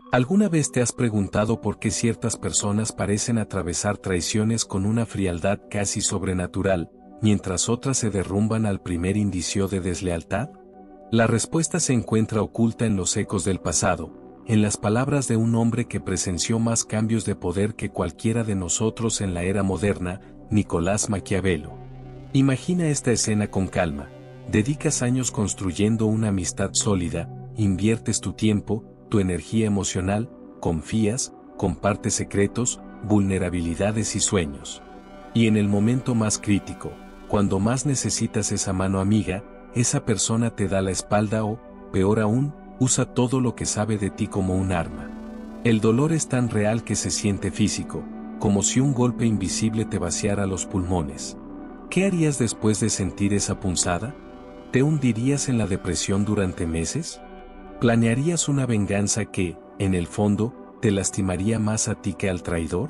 ¿Alguna vez te has preguntado por qué ciertas personas parecen atravesar traiciones con una frialdad casi sobrenatural, mientras otras se derrumban al primer indicio de deslealtad? La respuesta se encuentra oculta en los ecos del pasado, en las palabras de un hombre que presenció más cambios de poder que cualquiera de nosotros en la era moderna, Nicolás Maquiavelo. Imagina esta escena con calma. Dedicas años construyendo una amistad sólida, inviertes tu tiempo, tu energía emocional, confías, compartes secretos, vulnerabilidades y sueños. Y en el momento más crítico, cuando más necesitas esa mano amiga, esa persona te da la espalda o, peor aún, usa todo lo que sabe de ti como un arma. El dolor es tan real que se siente físico, como si un golpe invisible te vaciara los pulmones. ¿Qué harías después de sentir esa punzada? ¿Te hundirías en la depresión durante meses? ¿Planearías una venganza que, en el fondo, te lastimaría más a ti que al traidor?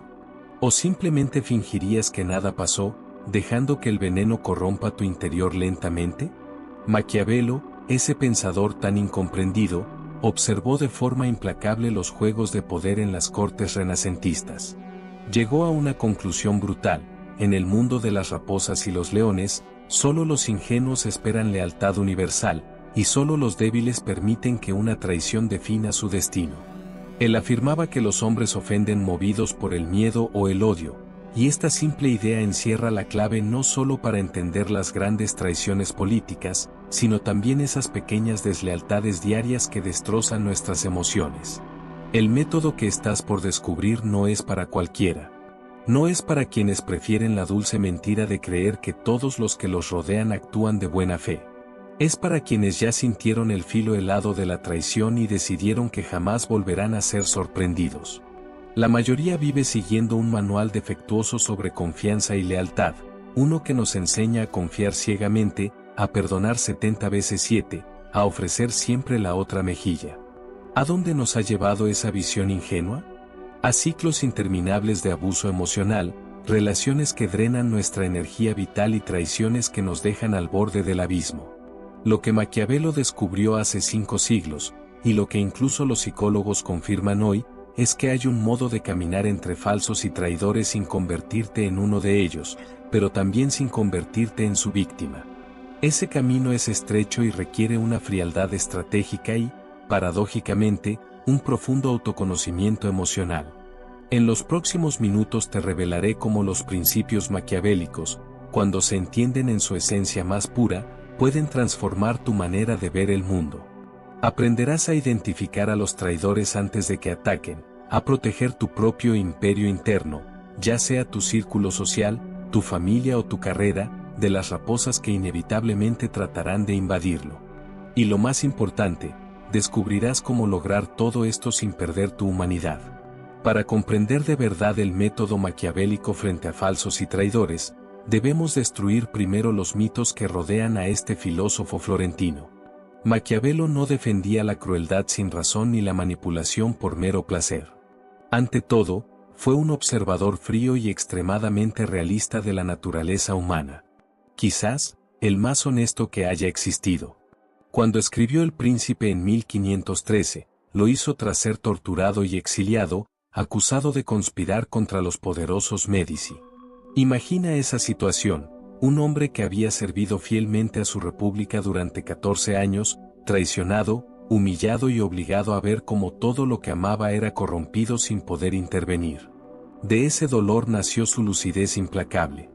¿O simplemente fingirías que nada pasó, dejando que el veneno corrompa tu interior lentamente? Maquiavelo, ese pensador tan incomprendido, observó de forma implacable los juegos de poder en las cortes renacentistas. Llegó a una conclusión brutal: en el mundo de las raposas y los leones, solo los ingenuos esperan lealtad universal, y solo los débiles permiten que una traición defina su destino. Él afirmaba que los hombres ofenden movidos por el miedo o el odio, y esta simple idea encierra la clave no solo para entender las grandes traiciones políticas, sino también esas pequeñas deslealtades diarias que destrozan nuestras emociones. El método que estás por descubrir no es para cualquiera. No es para quienes prefieren la dulce mentira de creer que todos los que los rodean actúan de buena fe. Es para quienes ya sintieron el filo helado de la traición y decidieron que jamás volverán a ser sorprendidos. La mayoría vive siguiendo un manual defectuoso sobre confianza y lealtad, uno que nos enseña a confiar ciegamente, a perdonar 70 veces 7, a ofrecer siempre la otra mejilla. ¿A dónde nos ha llevado esa visión ingenua? A ciclos interminables de abuso emocional, relaciones que drenan nuestra energía vital y traiciones que nos dejan al borde del abismo. Lo que Maquiavelo descubrió hace 5 siglos, y lo que incluso los psicólogos confirman hoy, es que hay un modo de caminar entre falsos y traidores sin convertirte en uno de ellos, pero también sin convertirte en su víctima. Ese camino es estrecho y requiere una frialdad estratégica y, paradójicamente, un profundo autoconocimiento emocional. En los próximos minutos te revelaré cómo los principios maquiavélicos, cuando se entienden en su esencia más pura, pueden transformar tu manera de ver el mundo. Aprenderás a identificar a los traidores antes de que ataquen, a proteger tu propio imperio interno, ya sea tu círculo social, tu familia o tu carrera, de las raposas que inevitablemente tratarán de invadirlo. Y lo más importante, descubrirás cómo lograr todo esto sin perder tu humanidad. Para comprender de verdad el método maquiavélico frente a falsos y traidores, debemos destruir primero los mitos que rodean a este filósofo florentino. Maquiavelo no defendía la crueldad sin razón ni la manipulación por mero placer. Ante todo, fue un observador frío y extremadamente realista de la naturaleza humana. Quizás, el más honesto que haya existido. Cuando escribió El Príncipe en 1513, lo hizo tras ser torturado y exiliado, acusado de conspirar contra los poderosos Médici. Imagina esa situación: un hombre que había servido fielmente a su república durante 14 años, traicionado, humillado y obligado a ver cómo todo lo que amaba era corrompido sin poder intervenir. De ese dolor nació su lucidez implacable.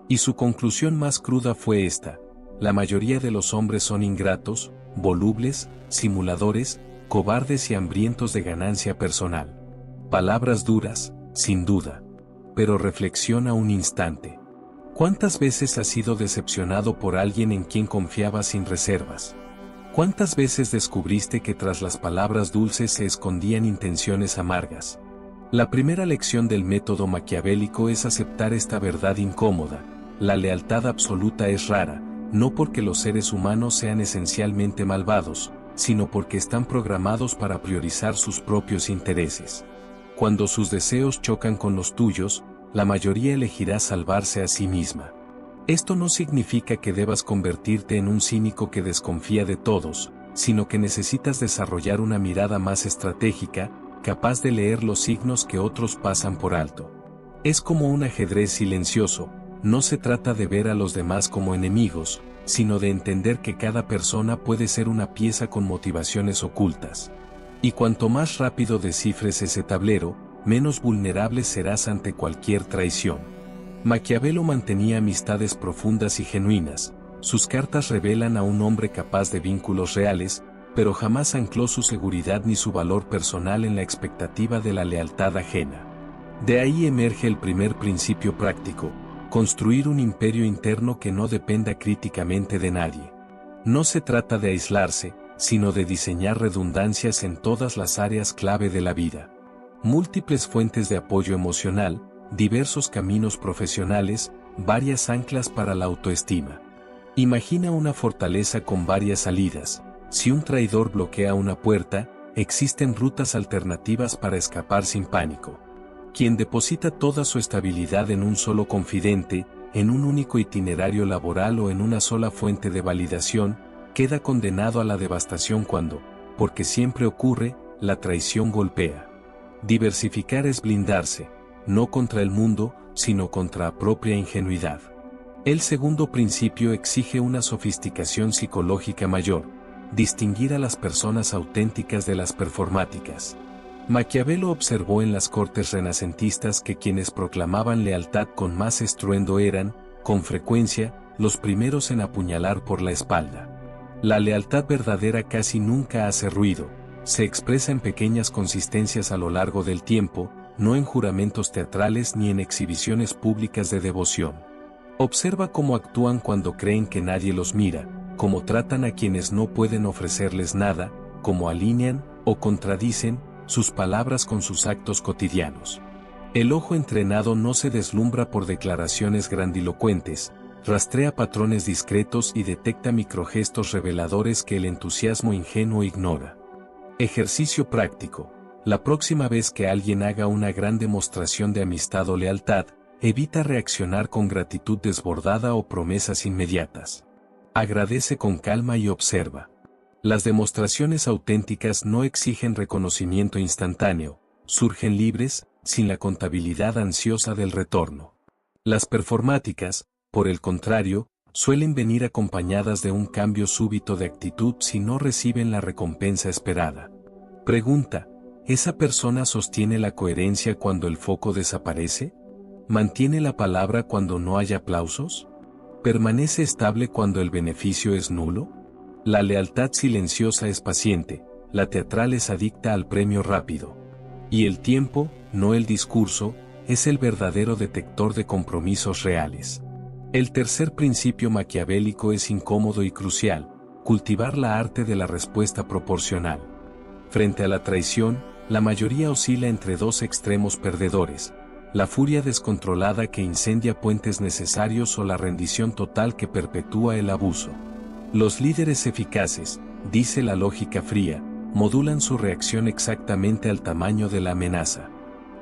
Y su conclusión más cruda fue esta: la mayoría de los hombres son ingratos, volubles, simuladores, cobardes y hambrientos de ganancia personal. Palabras duras, sin duda. Pero reflexiona un instante. ¿Cuántas veces has sido decepcionado por alguien en quien confiabas sin reservas? ¿Cuántas veces descubriste que tras las palabras dulces se escondían intenciones amargas? La primera lección del método maquiavélico es aceptar esta verdad incómoda: la lealtad absoluta es rara, no porque los seres humanos sean esencialmente malvados, sino porque están programados para priorizar sus propios intereses. Cuando sus deseos chocan con los tuyos, la mayoría elegirá salvarse a sí misma. Esto no significa que debas convertirte en un cínico que desconfía de todos, sino que necesitas desarrollar una mirada más estratégica, capaz de leer los signos que otros pasan por alto. Es como un ajedrez silencioso, no se trata de ver a los demás como enemigos, sino de entender que cada persona puede ser una pieza con motivaciones ocultas. Y cuanto más rápido descifres ese tablero, menos vulnerable serás ante cualquier traición. Maquiavelo mantenía amistades profundas y genuinas. Sus cartas revelan a un hombre capaz de vínculos reales, pero jamás ancló su seguridad ni su valor personal en la expectativa de la lealtad ajena. De ahí emerge el primer principio práctico: construir un imperio interno que no dependa críticamente de nadie. No se trata de aislarse, sino de diseñar redundancias en todas las áreas clave de la vida. Múltiples fuentes de apoyo emocional, diversos caminos profesionales, varias anclas para la autoestima. Imagina una fortaleza con varias salidas. Si un traidor bloquea una puerta, existen rutas alternativas para escapar sin pánico. Quien deposita toda su estabilidad en un solo confidente, en un único itinerario laboral o en una sola fuente de validación, queda condenado a la devastación cuando, porque siempre ocurre, la traición golpea. Diversificar es blindarse, no contra el mundo, sino contra la propia ingenuidad. El segundo principio exige una sofisticación psicológica mayor: distinguir a las personas auténticas de las performáticas. Maquiavelo observó en las cortes renacentistas que quienes proclamaban lealtad con más estruendo eran, con frecuencia, los primeros en apuñalar por la espalda. La lealtad verdadera casi nunca hace ruido, se expresa en pequeñas consistencias a lo largo del tiempo, no en juramentos teatrales ni en exhibiciones públicas de devoción. Observa cómo actúan cuando creen que nadie los mira, cómo tratan a quienes no pueden ofrecerles nada, cómo alinean, o contradicen, sus palabras con sus actos cotidianos. El ojo entrenado no se deslumbra por declaraciones grandilocuentes, rastrea patrones discretos y detecta microgestos reveladores que el entusiasmo ingenuo ignora. Ejercicio práctico: la próxima vez que alguien haga una gran demostración de amistad o lealtad, evita reaccionar con gratitud desbordada o promesas inmediatas. Agradece con calma y observa. Las demostraciones auténticas no exigen reconocimiento instantáneo, surgen libres, sin la contabilidad ansiosa del retorno. Las performáticas, por el contrario, suelen venir acompañadas de un cambio súbito de actitud si no reciben la recompensa esperada. Pregunta: ¿esa persona sostiene la coherencia cuando el foco desaparece? ¿Mantiene la palabra cuando no hay aplausos? ¿Permanece estable cuando el beneficio es nulo? La lealtad silenciosa es paciente, la teatral es adicta al premio rápido. Y el tiempo, no el discurso, es el verdadero detector de compromisos reales. El tercer principio maquiavélico es incómodo y crucial: cultivar la arte de la respuesta proporcional. Frente a la traición, la mayoría oscila entre dos extremos perdedores: la furia descontrolada que incendia puentes necesarios o la rendición total que perpetúa el abuso. Los líderes eficaces, dice la lógica fría, modulan su reacción exactamente al tamaño de la amenaza.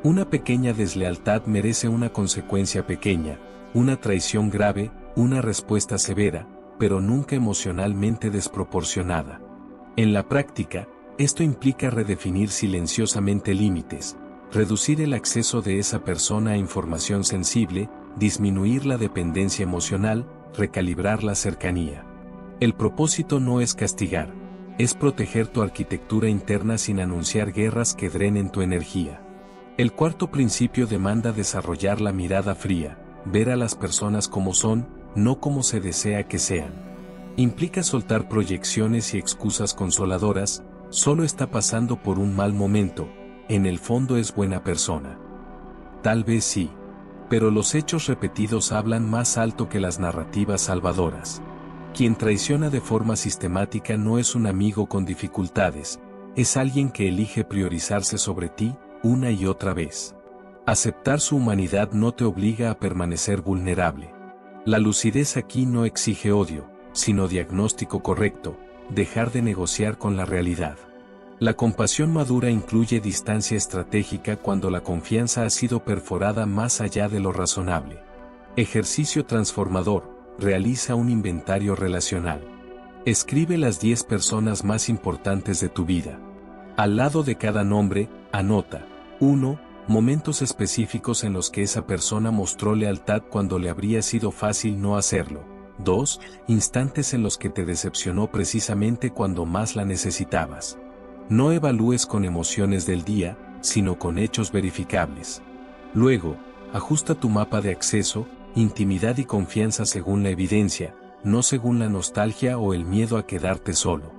Una pequeña deslealtad merece una consecuencia pequeña, una traición grave, una respuesta severa, pero nunca emocionalmente desproporcionada. En la práctica, esto implica redefinir silenciosamente límites, reducir el acceso de esa persona a información sensible, disminuir la dependencia emocional, recalibrar la cercanía. El propósito no es castigar, es proteger tu arquitectura interna sin anunciar guerras que drenen tu energía. El cuarto principio demanda desarrollar la mirada fría, ver a las personas como son, no como se desea que sean. Implica soltar proyecciones y excusas consoladoras: solo está pasando por un mal momento, en el fondo es buena persona. Tal vez sí, pero los hechos repetidos hablan más alto que las narrativas salvadoras. Quien traiciona de forma sistemática no es un amigo con dificultades, es alguien que elige priorizarse sobre ti, una y otra vez. Aceptar su humanidad no te obliga a permanecer vulnerable. La lucidez aquí no exige odio, sino diagnóstico correcto, dejar de negociar con la realidad. La compasión madura incluye distancia estratégica cuando la confianza ha sido perforada más allá de lo razonable. Ejercicio transformador: realiza un inventario relacional. Escribe las 10 personas más importantes de tu vida. Al lado de cada nombre, Anota. 1. Momentos específicos en los que esa persona mostró lealtad cuando le habría sido fácil no hacerlo. 2. Instantes en los que te decepcionó precisamente cuando más la necesitabas. No evalúes con emociones del día, sino con hechos verificables. Luego, ajusta tu mapa de acceso, intimidad y confianza según la evidencia, no según la nostalgia o el miedo a quedarte solo.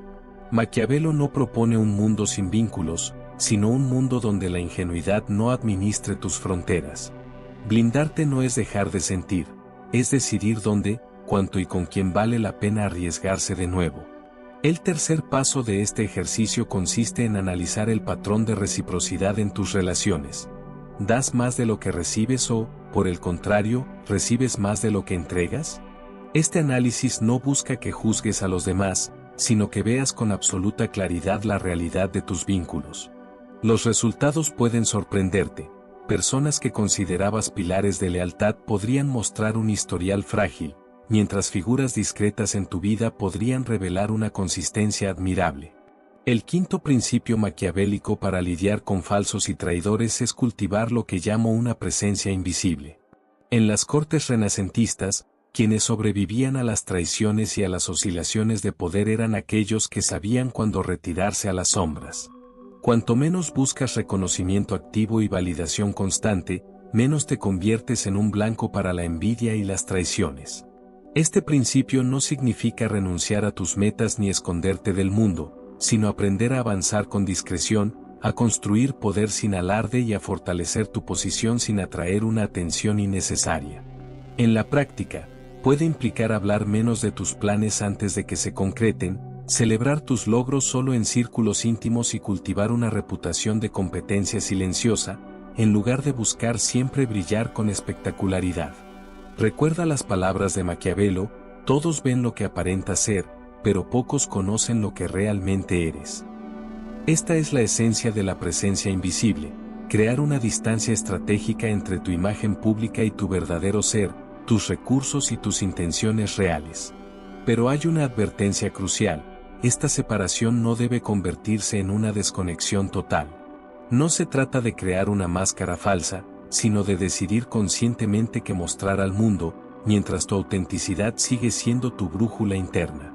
Maquiavelo no propone un mundo sin vínculos, sino un mundo donde la ingenuidad no administre tus fronteras. Blindarte no es dejar de sentir, es decidir dónde, cuánto y con quién vale la pena arriesgarse de nuevo. El tercer paso de este ejercicio consiste en analizar el patrón de reciprocidad en tus relaciones. ¿Das más de lo que recibes o, por el contrario, recibes más de lo que entregas? Este análisis no busca que juzgues a los demás, sino que veas con absoluta claridad la realidad de tus vínculos. Los resultados pueden sorprenderte. Personas que considerabas pilares de lealtad podrían mostrar un historial frágil, mientras figuras discretas en tu vida podrían revelar una consistencia admirable. El quinto principio maquiavélico para lidiar con falsos y traidores es cultivar lo que llamo una presencia invisible. En las cortes renacentistas, quienes sobrevivían a las traiciones y a las oscilaciones de poder eran aquellos que sabían cuándo retirarse a las sombras. Cuanto menos buscas reconocimiento activo y validación constante, menos te conviertes en un blanco para la envidia y las traiciones. Este principio no significa renunciar a tus metas ni esconderte del mundo, sino aprender a avanzar con discreción, a construir poder sin alarde y a fortalecer tu posición sin atraer una atención innecesaria. En la práctica, puede implicar hablar menos de tus planes antes de que se concreten, celebrar tus logros solo en círculos íntimos y cultivar una reputación de competencia silenciosa, en lugar de buscar siempre brillar con espectacularidad. Recuerda las palabras de Maquiavelo: todos ven lo que aparenta ser, pero pocos conocen lo que realmente eres. Esta es la esencia de la presencia invisible, crear una distancia estratégica entre tu imagen pública y tu verdadero ser, tus recursos y tus intenciones reales. Pero hay una advertencia crucial: esta separación no debe convertirse en una desconexión total. No se trata de crear una máscara falsa, sino de decidir conscientemente qué mostrar al mundo, mientras tu autenticidad sigue siendo tu brújula interna.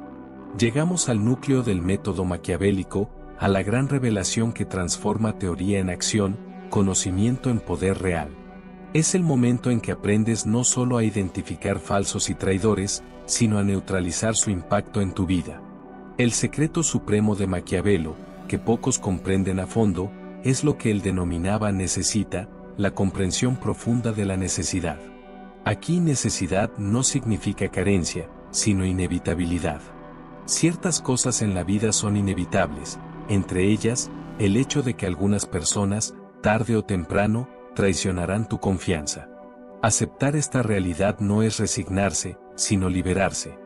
Llegamos al núcleo del método maquiavélico, a la gran revelación que transforma teoría en acción, conocimiento en poder real. Es el momento en que aprendes no solo a identificar falsos y traidores, sino a neutralizar su impacto en tu vida. El secreto supremo de Maquiavelo, que pocos comprenden a fondo, es lo que él denominaba necesita, la comprensión profunda de la necesidad. Aquí necesidad no significa carencia, sino inevitabilidad. Ciertas cosas en la vida son inevitables, entre ellas, el hecho de que algunas personas, tarde o temprano, traicionarán tu confianza. Aceptar esta realidad no es resignarse, sino liberarse.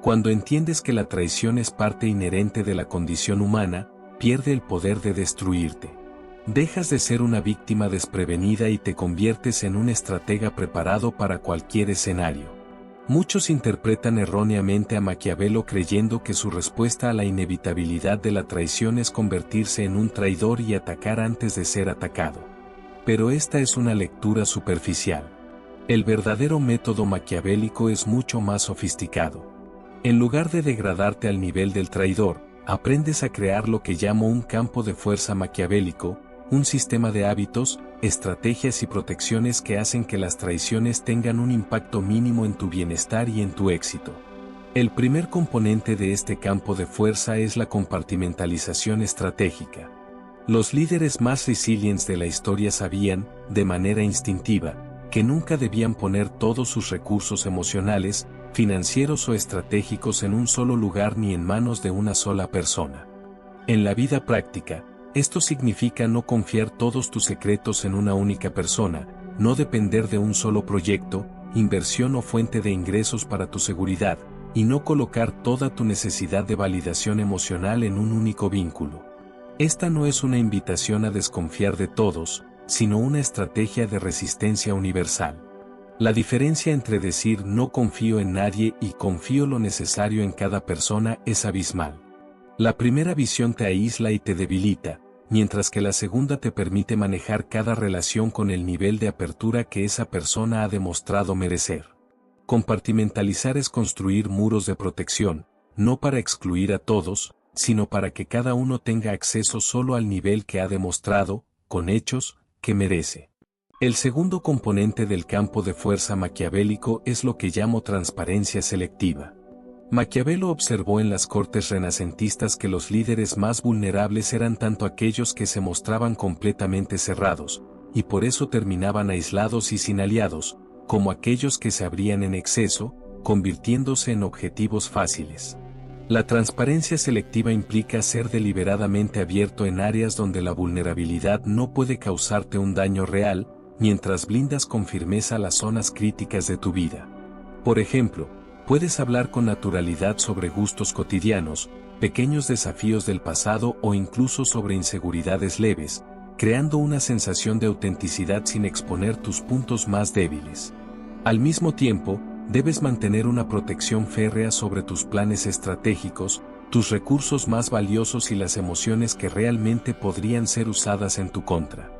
Cuando entiendes que la traición es parte inherente de la condición humana, pierde el poder de destruirte. Dejas de ser una víctima desprevenida y te conviertes en un estratega preparado para cualquier escenario. Muchos interpretan erróneamente a Maquiavelo creyendo que su respuesta a la inevitabilidad de la traición es convertirse en un traidor y atacar antes de ser atacado. Pero esta es una lectura superficial. El verdadero método maquiavélico es mucho más sofisticado. En lugar de degradarte al nivel del traidor, aprendes a crear lo que llamo un campo de fuerza maquiavélico, un sistema de hábitos, estrategias y protecciones que hacen que las traiciones tengan un impacto mínimo en tu bienestar y en tu éxito. El primer componente de este campo de fuerza es la compartimentalización estratégica. Los líderes más resilientes de la historia sabían, de manera instintiva, que nunca debían poner todos sus recursos emocionales, financieros o estratégicos en un solo lugar ni en manos de una sola persona. En la vida práctica, esto significa no confiar todos tus secretos en una única persona, no depender de un solo proyecto, inversión o fuente de ingresos para tu seguridad, y no colocar toda tu necesidad de validación emocional en un único vínculo. Esta no es una invitación a desconfiar de todos, sino una estrategia de resistencia universal. La diferencia entre decir no confío en nadie y confío lo necesario en cada persona es abismal. La primera visión te aísla y te debilita, mientras que la segunda te permite manejar cada relación con el nivel de apertura que esa persona ha demostrado merecer. Compartimentalizar es construir muros de protección, no para excluir a todos, sino para que cada uno tenga acceso solo al nivel que ha demostrado, con hechos, que merece. El segundo componente del campo de fuerza maquiavélico es lo que llamo transparencia selectiva. Maquiavelo observó en las cortes renacentistas que los líderes más vulnerables eran tanto aquellos que se mostraban completamente cerrados, y por eso terminaban aislados y sin aliados, como aquellos que se abrían en exceso, convirtiéndose en objetivos fáciles. La transparencia selectiva implica ser deliberadamente abierto en áreas donde la vulnerabilidad no puede causarte un daño real, mientras blindas con firmeza las zonas críticas de tu vida. Por ejemplo, puedes hablar con naturalidad sobre gustos cotidianos, pequeños desafíos del pasado o incluso sobre inseguridades leves, creando una sensación de autenticidad sin exponer tus puntos más débiles. Al mismo tiempo, debes mantener una protección férrea sobre tus planes estratégicos, tus recursos más valiosos y las emociones que realmente podrían ser usadas en tu contra.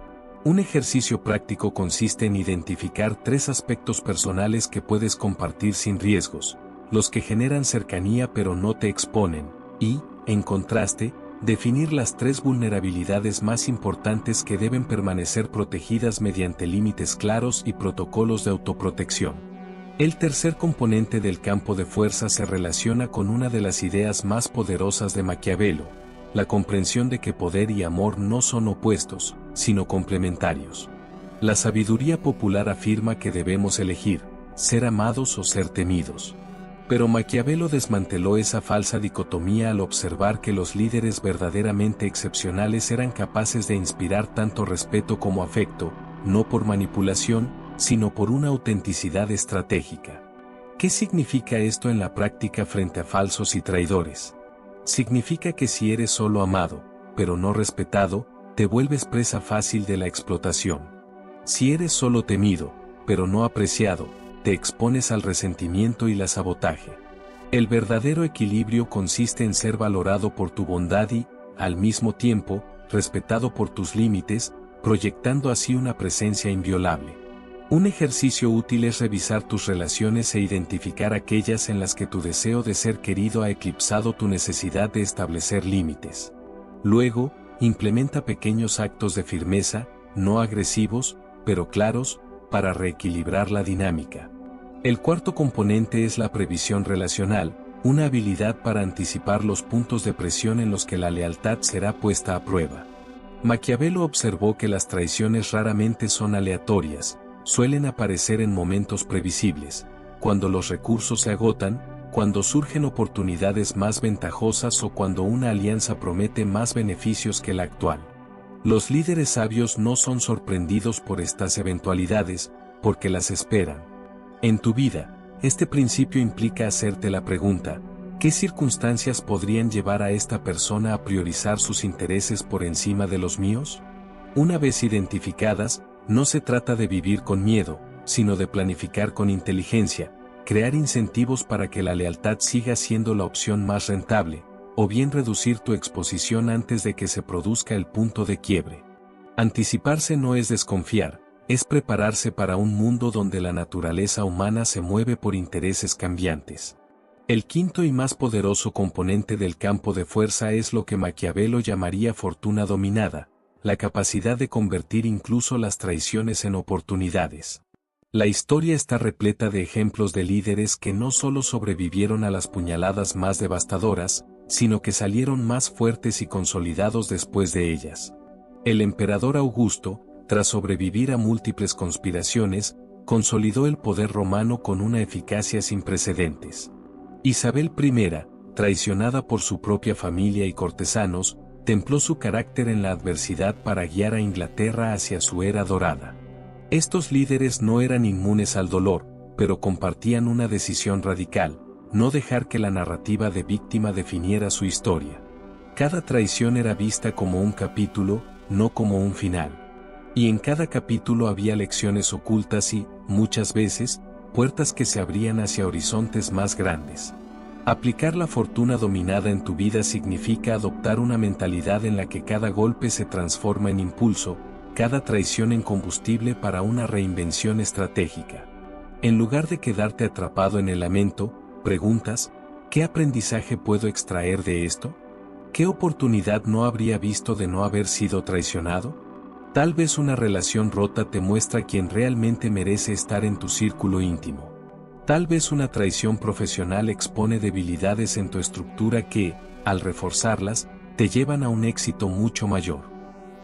Un ejercicio práctico consiste en identificar 3 aspectos personales que puedes compartir sin riesgos, los que generan cercanía pero no te exponen, y, en contraste, definir las 3 vulnerabilidades más importantes que deben permanecer protegidas mediante límites claros y protocolos de autoprotección. El tercer componente del campo de fuerza se relaciona con una de las ideas más poderosas de Maquiavelo, la comprensión de que poder y amor no son opuestos, sino complementarios. La sabiduría popular afirma que debemos elegir, ser amados o ser temidos. Pero Maquiavelo desmanteló esa falsa dicotomía al observar que los líderes verdaderamente excepcionales eran capaces de inspirar tanto respeto como afecto, no por manipulación, sino por una autenticidad estratégica. ¿Qué significa esto en la práctica frente a falsos y traidores? Significa que si eres solo amado, pero no respetado, te vuelves presa fácil de la explotación. Si eres solo temido, pero no apreciado, te expones al resentimiento y la sabotaje. El verdadero equilibrio consiste en ser valorado por tu bondad y, al mismo tiempo, respetado por tus límites, proyectando así una presencia inviolable. Un ejercicio útil es revisar tus relaciones e identificar aquellas en las que tu deseo de ser querido ha eclipsado tu necesidad de establecer límites. Luego, implementa pequeños actos de firmeza, no agresivos, pero claros, para reequilibrar la dinámica. El cuarto componente es la previsión relacional, una habilidad para anticipar los puntos de presión en los que la lealtad será puesta a prueba. Maquiavelo observó que las traiciones raramente son aleatorias, suelen aparecer en momentos previsibles, cuando los recursos se agotan, cuando surgen oportunidades más ventajosas o cuando una alianza promete más beneficios que la actual. Los líderes sabios no son sorprendidos por estas eventualidades, porque las esperan. En tu vida, este principio implica hacerte la pregunta, ¿qué circunstancias podrían llevar a esta persona a priorizar sus intereses por encima de los míos? Una vez identificadas, no se trata de vivir con miedo, sino de planificar con inteligencia, crear incentivos para que la lealtad siga siendo la opción más rentable, o bien reducir tu exposición antes de que se produzca el punto de quiebre. Anticiparse no es desconfiar, es prepararse para un mundo donde la naturaleza humana se mueve por intereses cambiantes. El quinto y más poderoso componente del campo de fuerza es lo que Maquiavelo llamaría fortuna dominada, la capacidad de convertir incluso las traiciones en oportunidades. La historia está repleta de ejemplos de líderes que no solo sobrevivieron a las puñaladas más devastadoras, sino que salieron más fuertes y consolidados después de ellas. El emperador Augusto, tras sobrevivir a múltiples conspiraciones, consolidó el poder romano con una eficacia sin precedentes. Isabel I, traicionada por su propia familia y cortesanos, templó su carácter en la adversidad para guiar a Inglaterra hacia su era dorada. Estos líderes no eran inmunes al dolor, pero compartían una decisión radical: no dejar que la narrativa de víctima definiera su historia. Cada traición era vista como un capítulo, no como un final. Y en cada capítulo había lecciones ocultas y, muchas veces, puertas que se abrían hacia horizontes más grandes. Aplicar la fortuna dominada en tu vida significa adoptar una mentalidad en la que cada golpe se transforma en impulso, cada traición en combustible para una reinvención estratégica. En lugar de quedarte atrapado en el lamento, preguntas, ¿qué aprendizaje puedo extraer de esto? ¿Qué oportunidad no habría visto de no haber sido traicionado? Tal vez una relación rota te muestra quién realmente merece estar en tu círculo íntimo. Tal vez una traición profesional expone debilidades en tu estructura que, al reforzarlas, te llevan a un éxito mucho mayor.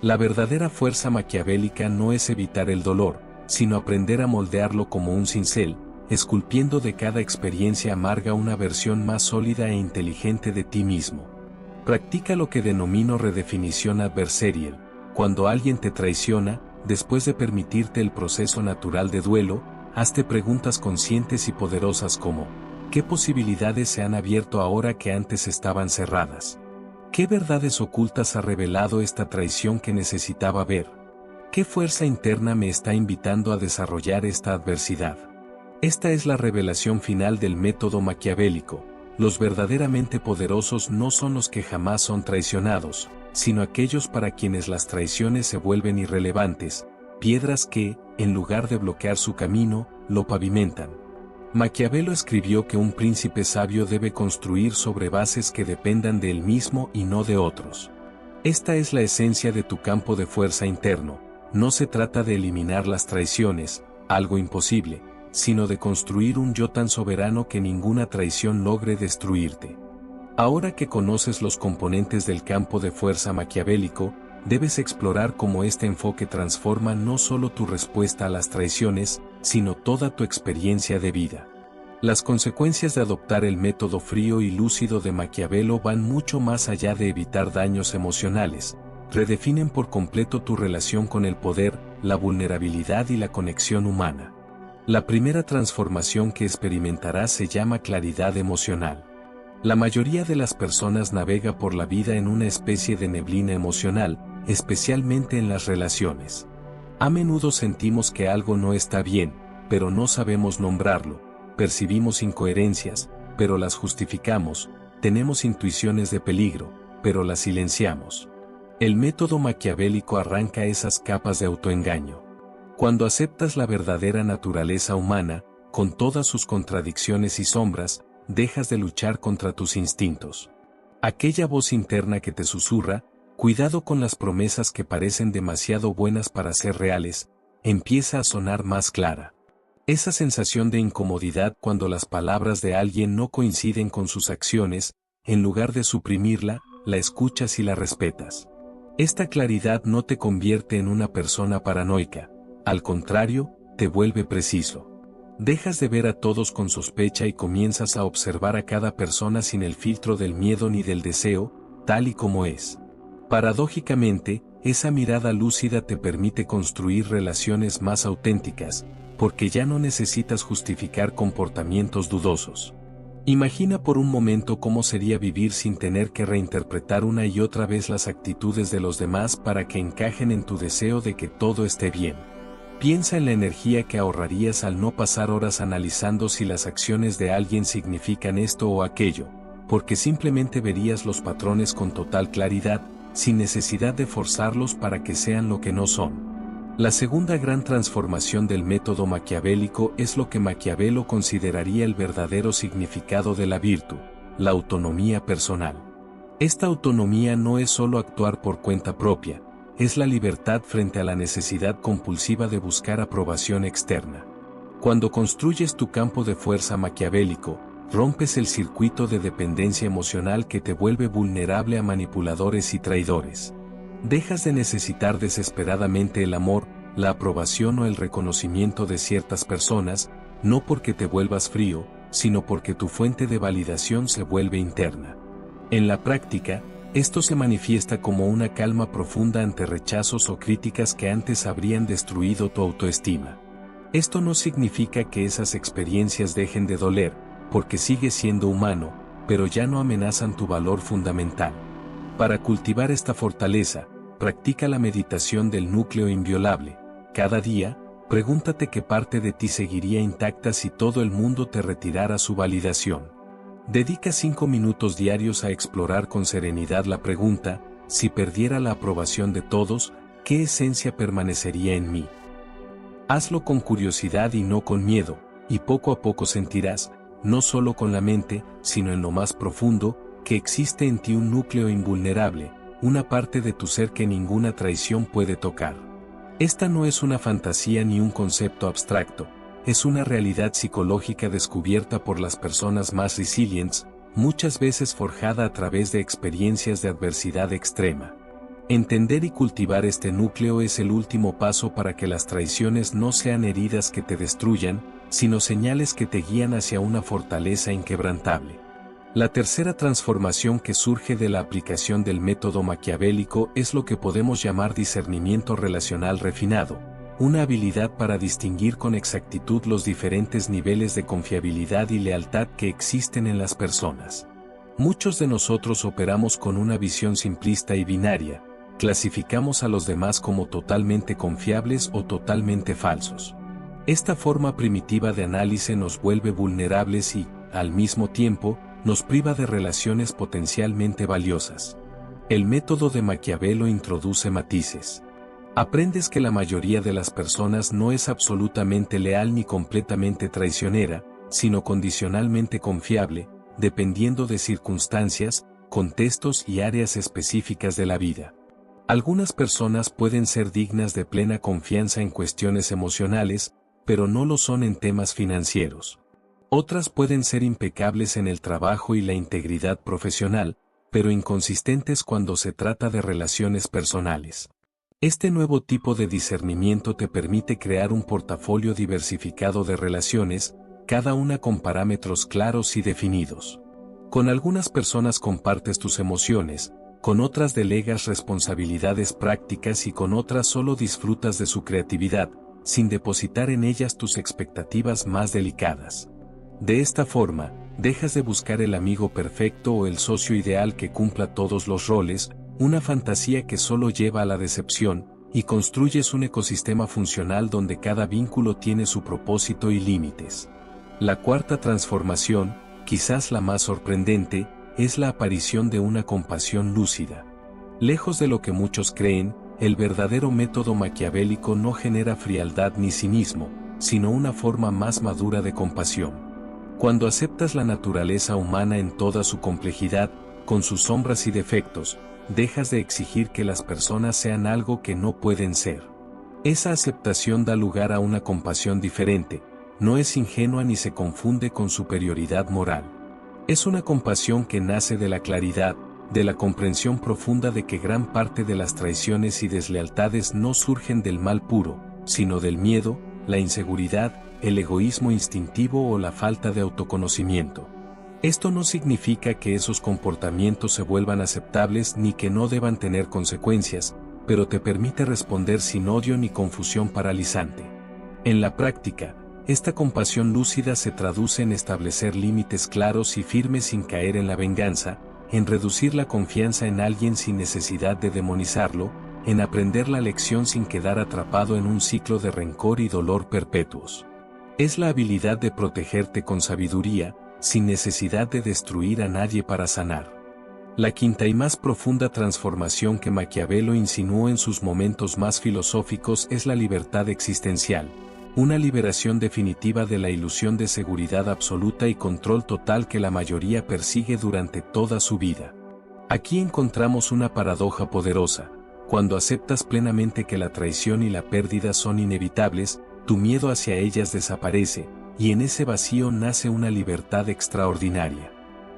La verdadera fuerza maquiavélica no es evitar el dolor, sino aprender a moldearlo como un cincel, esculpiendo de cada experiencia amarga una versión más sólida e inteligente de ti mismo. Practica lo que denomino redefinición adversarial. Cuando alguien te traiciona, después de permitirte el proceso natural de duelo, hazte preguntas conscientes y poderosas como, ¿qué posibilidades se han abierto ahora que antes estaban cerradas? ¿Qué verdades ocultas ha revelado esta traición que necesitaba ver? ¿Qué fuerza interna me está invitando a desarrollar esta adversidad? Esta es la revelación final del método maquiavélico. Los verdaderamente poderosos no son los que jamás son traicionados, sino aquellos para quienes las traiciones se vuelven irrelevantes, piedras que, en lugar de bloquear su camino, lo pavimentan. Maquiavelo escribió que un príncipe sabio debe construir sobre bases que dependan de él mismo y no de otros. Esta es la esencia de tu campo de fuerza interno. No se trata de eliminar las traiciones, algo imposible, sino de construir un yo tan soberano que ninguna traición logre destruirte. Ahora que conoces los componentes del campo de fuerza maquiavélico, debes explorar cómo este enfoque transforma no solo tu respuesta a las traiciones, sino toda tu experiencia de vida. Las consecuencias de adoptar el método frío y lúcido de Maquiavelo van mucho más allá de evitar daños emocionales, redefinen por completo tu relación con el poder, la vulnerabilidad y la conexión humana. La primera transformación que experimentarás se llama claridad emocional. La mayoría de las personas navega por la vida en una especie de neblina emocional, especialmente en las relaciones. A menudo sentimos que algo no está bien, pero no sabemos nombrarlo, percibimos incoherencias, pero las justificamos, tenemos intuiciones de peligro, pero las silenciamos. El método maquiavélico arranca esas capas de autoengaño. Cuando aceptas la verdadera naturaleza humana, con todas sus contradicciones y sombras, dejas de luchar contra tus instintos. Aquella voz interna que te susurra, cuidado con las promesas que parecen demasiado buenas para ser reales, empieza a sonar más clara. Esa sensación de incomodidad cuando las palabras de alguien no coinciden con sus acciones, en lugar de suprimirla, la escuchas y la respetas. Esta claridad no te convierte en una persona paranoica, al contrario, te vuelve preciso. Dejas de ver a todos con sospecha y comienzas a observar a cada persona sin el filtro del miedo ni del deseo, tal y como es. Paradójicamente, esa mirada lúcida te permite construir relaciones más auténticas, porque ya no necesitas justificar comportamientos dudosos. Imagina por un momento cómo sería vivir sin tener que reinterpretar una y otra vez las actitudes de los demás para que encajen en tu deseo de que todo esté bien. Piensa en la energía que ahorrarías al no pasar horas analizando si las acciones de alguien significan esto o aquello, porque simplemente verías los patrones con total claridad, sin necesidad de forzarlos para que sean lo que no son. La segunda gran transformación del método maquiavélico es lo que Maquiavelo consideraría el verdadero significado de la virtud, la autonomía personal. Esta autonomía no es solo actuar por cuenta propia, es la libertad frente a la necesidad compulsiva de buscar aprobación externa. Cuando construyes tu campo de fuerza maquiavélico, rompes el circuito de dependencia emocional que te vuelve vulnerable a manipuladores y traidores. Dejas de necesitar desesperadamente el amor, la aprobación o el reconocimiento de ciertas personas, no porque te vuelvas frío, sino porque tu fuente de validación se vuelve interna. En la práctica, esto se manifiesta como una calma profunda ante rechazos o críticas que antes habrían destruido tu autoestima. Esto no significa que esas experiencias dejen de doler, porque sigues siendo humano, pero ya no amenazan tu valor fundamental. Para cultivar esta fortaleza, practica la meditación del núcleo inviolable. Cada día, pregúntate qué parte de ti seguiría intacta si todo el mundo te retirara su validación. Dedica 5 minutos diarios a explorar con serenidad la pregunta: si perdiera la aprobación de todos, ¿qué esencia permanecería en mí? Hazlo con curiosidad y no con miedo, y poco a poco sentirás, no solo con la mente, sino en lo más profundo, que existe en ti un núcleo invulnerable, una parte de tu ser que ninguna traición puede tocar. Esta no es una fantasía ni un concepto abstracto, es una realidad psicológica descubierta por las personas más resilientes, muchas veces forjada a través de experiencias de adversidad extrema. Entender y cultivar este núcleo es el último paso para que las traiciones no sean heridas que te destruyan, sino señales que te guían hacia una fortaleza inquebrantable. La tercera transformación que surge de la aplicación del método maquiavélico es lo que podemos llamar discernimiento relacional refinado, una habilidad para distinguir con exactitud los diferentes niveles de confiabilidad y lealtad que existen en las personas. Muchos de nosotros operamos con una visión simplista y binaria, clasificamos a los demás como totalmente confiables o totalmente falsos. Esta forma primitiva de análisis nos vuelve vulnerables y, al mismo tiempo, nos priva de relaciones potencialmente valiosas. El método de Maquiavelo introduce matices. Aprendes que la mayoría de las personas no es absolutamente leal ni completamente traicionera, sino condicionalmente confiable, dependiendo de circunstancias, contextos y áreas específicas de la vida. Algunas personas pueden ser dignas de plena confianza en cuestiones emocionales, pero no lo son en temas financieros. Otras pueden ser impecables en el trabajo y la integridad profesional, pero inconsistentes cuando se trata de relaciones personales. Este nuevo tipo de discernimiento te permite crear un portafolio diversificado de relaciones, cada una con parámetros claros y definidos. Con algunas personas compartes tus emociones, con otras delegas responsabilidades prácticas y con otras solo disfrutas de su creatividad, sin depositar en ellas tus expectativas más delicadas. De esta forma, dejas de buscar el amigo perfecto o el socio ideal que cumpla todos los roles, una fantasía que solo lleva a la decepción, y construyes un ecosistema funcional donde cada vínculo tiene su propósito y límites. La cuarta transformación, quizás la más sorprendente, es la aparición de una compasión lúcida. Lejos de lo que muchos creen, el verdadero método maquiavélico no genera frialdad ni cinismo, sino una forma más madura de compasión. Cuando aceptas la naturaleza humana en toda su complejidad, con sus sombras y defectos, dejas de exigir que las personas sean algo que no pueden ser. Esa aceptación da lugar a una compasión diferente, no es ingenua ni se confunde con superioridad moral. Es una compasión que nace de la claridad, de la comprensión profunda de que gran parte de las traiciones y deslealtades no surgen del mal puro, sino del miedo, la inseguridad, el egoísmo instintivo o la falta de autoconocimiento. Esto no significa que esos comportamientos se vuelvan aceptables ni que no deban tener consecuencias, pero te permite responder sin odio ni confusión paralizante. En la práctica, esta compasión lúcida se traduce en establecer límites claros y firmes sin caer en la venganza, en reducir la confianza en alguien sin necesidad de demonizarlo, en aprender la lección sin quedar atrapado en un ciclo de rencor y dolor perpetuos. Es la habilidad de protegerte con sabiduría, sin necesidad de destruir a nadie para sanar. La quinta y más profunda transformación que Maquiavelo insinuó en sus momentos más filosóficos es la libertad existencial, una liberación definitiva de la ilusión de seguridad absoluta y control total que la mayoría persigue durante toda su vida. Aquí encontramos una paradoja poderosa. Cuando aceptas plenamente que la traición y la pérdida son inevitables, tu miedo hacia ellas desaparece, y en ese vacío nace una libertad extraordinaria.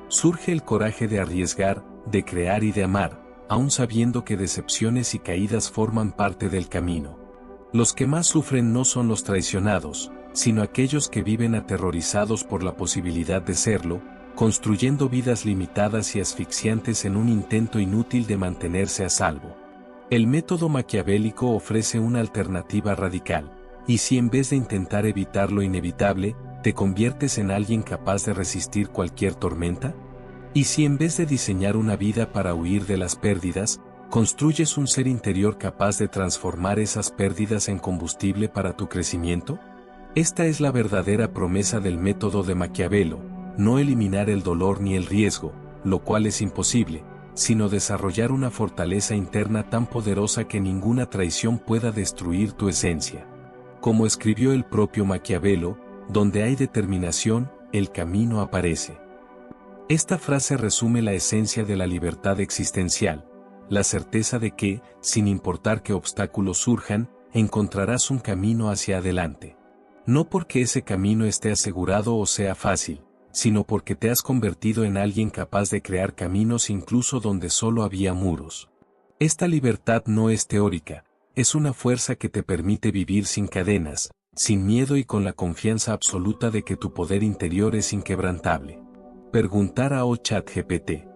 Surge el coraje de arriesgar, de crear y de amar, aun sabiendo que decepciones y caídas forman parte del camino. Los que más sufren no son los traicionados, sino aquellos que viven aterrorizados por la posibilidad de serlo, construyendo vidas limitadas y asfixiantes en un intento inútil de mantenerse a salvo. El método maquiavélico ofrece una alternativa radical, y si en vez de intentar evitar lo inevitable, te conviertes en alguien capaz de resistir cualquier tormenta? ¿Y si en vez de diseñar una vida para huir de las pérdidas, construyes un ser interior capaz de transformar esas pérdidas en combustible para tu crecimiento? Esta es la verdadera promesa del método de Maquiavelo, no eliminar el dolor ni el riesgo, lo cual es imposible, sino desarrollar una fortaleza interna tan poderosa que ninguna traición pueda destruir tu esencia. Como escribió el propio Maquiavelo, donde hay determinación, el camino aparece. Esta frase resume la esencia de la libertad existencial, la certeza de que, sin importar qué obstáculos surjan, encontrarás un camino hacia adelante. No porque ese camino esté asegurado o sea fácil, sino porque te has convertido en alguien capaz de crear caminos incluso donde solo había muros. Esta libertad no es teórica, es una fuerza que te permite vivir sin cadenas, sin miedo y con la confianza absoluta de que tu poder interior es inquebrantable. Preguntar a ChatGPT.